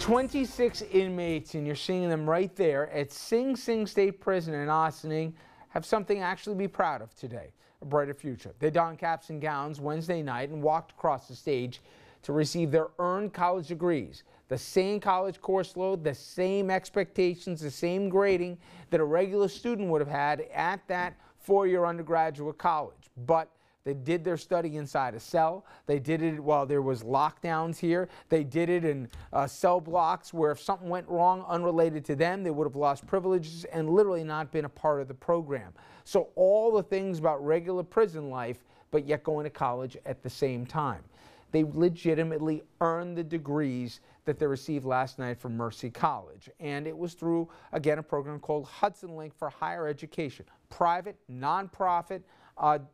26 inmates, and you're seeing them right there at Sing Sing State Prison in Ossining, have something actually to be proud of today, a brighter future. They donned caps and gowns Wednesday night and walked across the stage to receive their earned college degrees. The same college course load, the same expectations, the same grading that a regular student would have had at that four-year undergraduate college. But they did their study inside a cell. They did it while there was lockdowns here. They did it in cell blocks where if something went wrong unrelated to them, they would have lost privileges and literally not been a part of the program. So all the things about regular prison life, but yet going to college at the same time. They legitimately earned the degrees that they received last night from Mercy College. And it was through, again, a program called Hudson Link for Higher Education. Private, nonprofit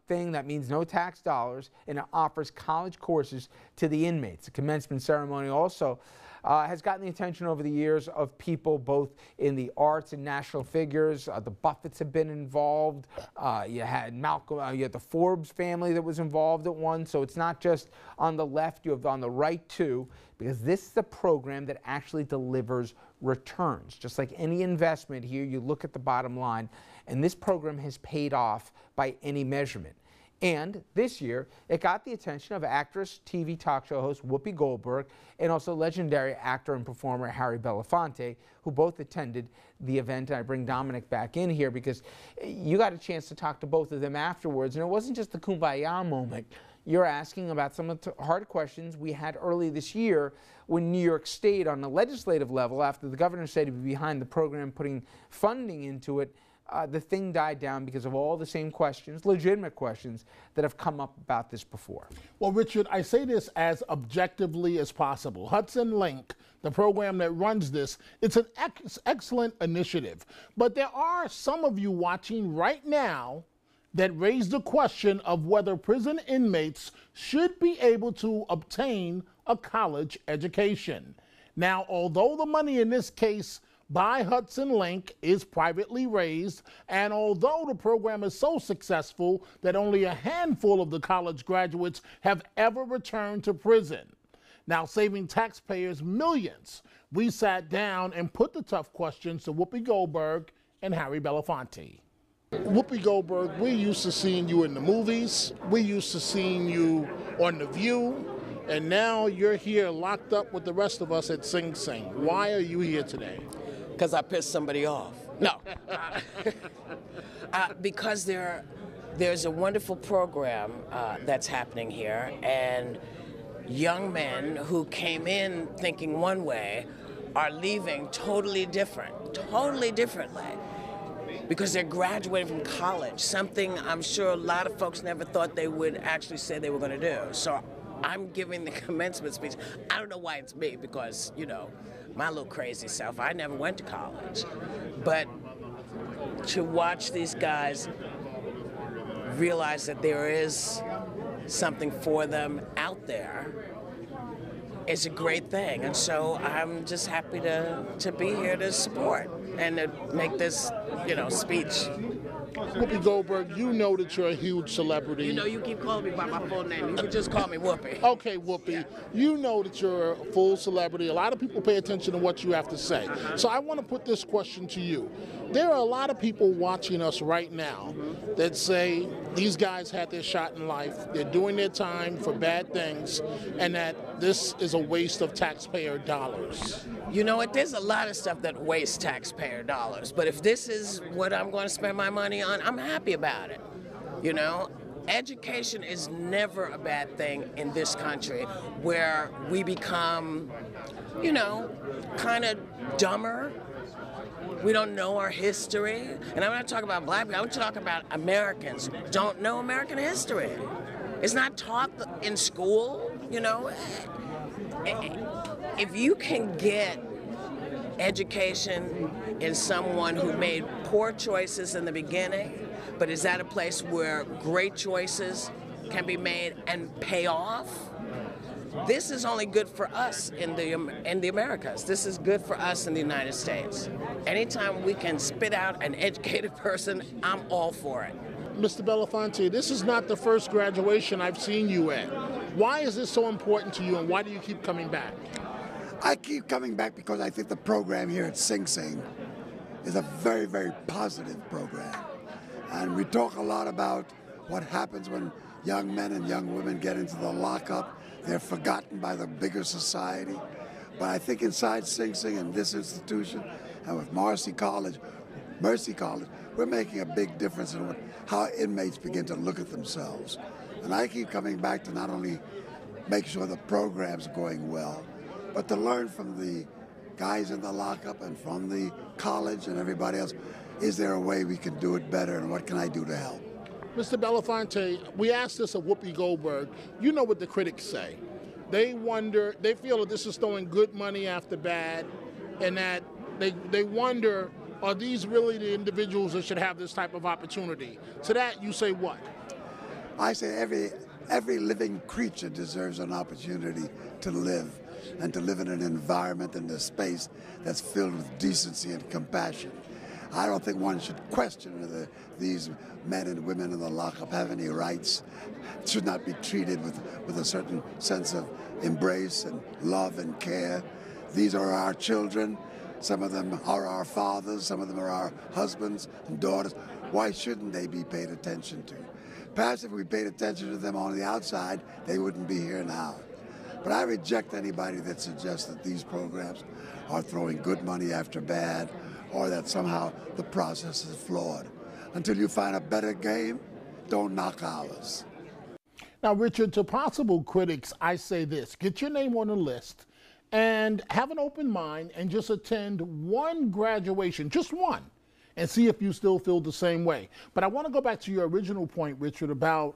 thing that means no tax dollars, and it offers college courses to the inmates. The commencement ceremony also has gotten the attention over the years of people both in the arts and national figures. The Buffetts have been involved. You had Malcolm, you had the Forbes family that was involved at one. So it's not just on the left, you have on the right too, because this is a program that actually delivers returns. Just like any investment here, you look at the bottom line, and this program has paid off by any measurement. And this year, it got the attention of actress, TV talk show host Whoopie Goldberg, and also legendary actor and performer Harry Belafone, who both attended the event. And I bring Dominic back in here because you got a chance to talk to both of them afterwards. And it wasn't just the kumbaya moment. You're asking about some of the hard questions we had early this year when New York State, on the legislative level, after the governor said he'd be behind the program putting funding into it, the thing died down because of all the same questions, legitimate questions, that have come up about this before. Well, Richard, I say this as objectively as possible. Hudson Link, the program that runs this, it's an excellent initiative. But there are some of you watching right now that raise the question of whether prison inmates should be able to obtain a college education. Now, although the money in this case by Hudson Link is privately raised, and although the program is so successful that only a handful of the college graduates have ever returned to prison, now saving taxpayers millions, we sat down and put the tough questions to Whoopie Goldberg and Harry Belafone. Whoopie Goldberg, we're used to seeing you in the movies, we're used to seeing you on The View, and now you're here locked up with the rest of us at Sing Sing. Why are you here today? Because I pissed somebody off. No. Because there's a wonderful program that's happening here, and young men who came in thinking one way are leaving totally differently. Because they're graduating from college, something I'm sure a lot of folks never thought they would actually say they were going to do. So I'm giving the commencement speech. I don't know why it's me, because, you know, my little crazy self, I never went to college. But to watch these guys realize that there is something for them out there is a great thing. And so I'm just happy to be here to support and to make this, you know, speech. Whoopie Goldberg, you know that you're a huge celebrity. You know, you keep calling me by my full name. You can just call me Whoopie. Okay, Whoopie. Yeah. You know that you're a full celebrity. A lot of people pay attention to what you have to say. So I want to put this question to you. There are a lot of people watching us right now that say these guys had their shot in life, they're doing their time for bad things, and that this is a waste of taxpayer dollars. You know what? There's a lot of stuff that wastes taxpayer dollars, but if this is what I'm going to spend my money on, I'm happy about it. You know, education is never a bad thing in this country, where we become, you know, kind of dumber. We don't know our history. And I'm not talking about black people, I'm talking about Americans don't know American history. It's not taught in school, you know. If you can get education in someone who made poor choices in the beginning, but is at a place where great choices can be made and pay off, this is only good for us in the Americas. This is good for us in the United States. Anytime we can spit out an educated person, I'm all for it. Mr. Belafone, this is not the first graduation I've seen you at. Why is this so important to you, and why do you keep coming back? I keep coming back because I think the program here at Sing Sing is a very, very positive program. And we talk a lot about what happens when young men and young women get into the lockup. They're forgotten by the bigger society. But I think inside Sing Sing and this institution, and with Mercy College, we're making a big difference in how inmates begin to look at themselves. And I keep coming back to not only make sure the program's going well, but to learn from the guys in the lockup and from the college and everybody else. Is there a way we can do it better, and what can I do to help? Mr. Belafone, we asked this of Whoopie Goldberg. You know what the critics say. They feel that this is throwing good money after bad, and that they wonder, are these really the individuals that should have this type of opportunity? To that, you say what? I say every living creature deserves an opportunity to live, and to live in an environment and a space that's filled with decency and compassion. I don't think one should question whether these men and women in the lockup have any rights. Should not be treated with a certain sense of embrace and love and care. These are our children. Some of them are our fathers. Some of them are our husbands and daughters. Why shouldn't they be paid attention to? Perhaps if we paid attention to them on the outside, they wouldn't be here now. But I reject anybody that suggests that these programs are throwing good money after bad, or that somehow the process is flawed. Until you find a better game, don't knock ours. Now, Richard, to possible critics, I say this: get your name on the list and have an open mind and just attend one graduation, just one, and see if you still feel the same way. But I want to go back to your original point, Richard, about,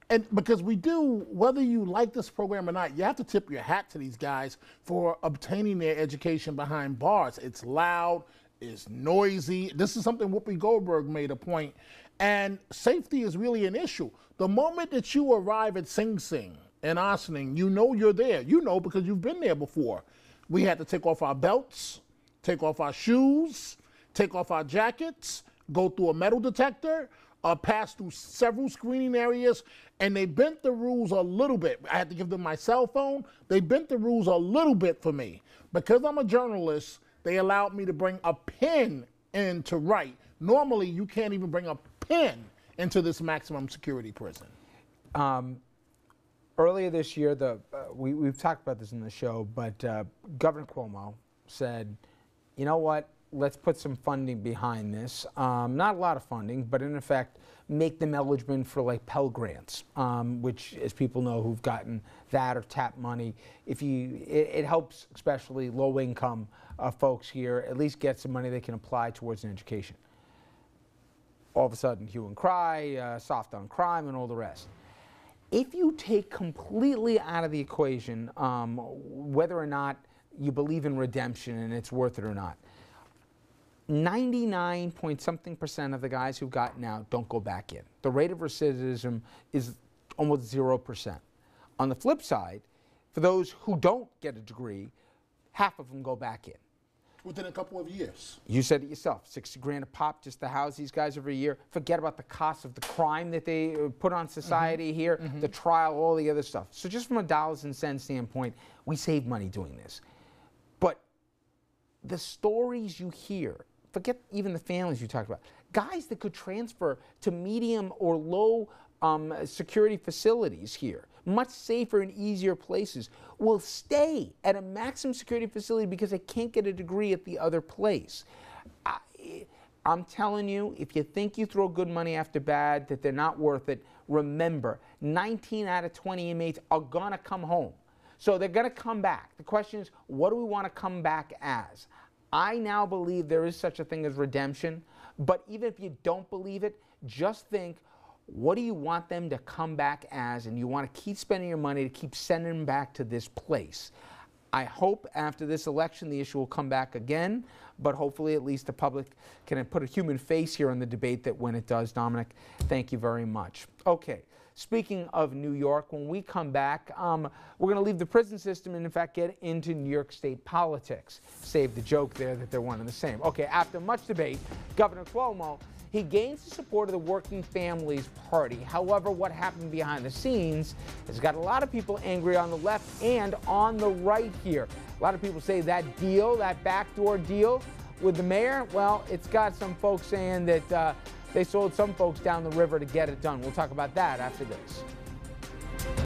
and because we do, whether you like this program or not, you have to tip your hat to these guys for obtaining their education behind bars. It's loud, it's noisy. This is something Whoopie Goldberg made a point. And safety is really an issue. The moment that you arrive at Sing Sing in Ossining, you know you're there. You know because you've been there before. We had to take off our belts, take off our shoes, take off our jackets, go through a metal detector, pass through several screening areas, and they bent the rules a little bit. I had to give them my cell phone. They bent the rules a little bit for me. Because I'm a journalist, they allowed me to bring a pen in to write. Normally, you can't even bring a pen into this maximum security prison. Earlier this year, we've talked about this in the show, but Governor Cuomo said, you know what, let's put some funding behind this. Not a lot of funding, but in effect, make them eligible for like Pell Grants, which, as people know who've gotten that or TAP money, it helps especially low-income folks here at least get some money they can apply towards an education. All of a sudden, hue and cry, soft on crime, and all the rest. If you take completely out of the equation whether or not you believe in redemption and it's worth it or not, 99 point something% of the guys who've gotten out don't go back in. The rate of recidivism is almost 0%. On the flip side, for those who don't get a degree, half of them go back in. Within a couple of years. You said it yourself, 60 grand a pop just to house these guys every year. Forget about the cost of the crime that they put on society here, the trial, all the other stuff. So just from a dollars and cents standpoint, we save money doing this. But the stories you hear, forget even the families you talked about, guys that could transfer to medium or low security facilities here, much safer and easier places, will stay at a maximum security facility because they can't get a degree at the other place. I'm telling you, if you think you throw good money after bad, that they're not worth it, remember, 19 out of 20 inmates are gonna come home. So they're gonna come back. The question is, what do we wanna come back as? I now believe there is such a thing as redemption, but even if you don't believe it, just think, what do you want them to come back as? And you want to keep spending your money to keep sending them back to this place. I hope after this election the issue will come back again, but hopefully at least the public can put a human face here on the debate that when it does. Dominic, thank you very much. Okay, speaking of New York, when we come back, we're going to leave the prison system and in fact get into New York State politics. Save the joke there that they're one and the same. Okay, after much debate, Governor Cuomo He gains the support of the Working Families Party. However, what happened behind the scenes has got a lot of people angry on the left and on the right here. A lot of people say that deal, that backdoor deal with the mayor, well, it's got some folks saying that they sold some folks down the river to get it done. We'll talk about that after this.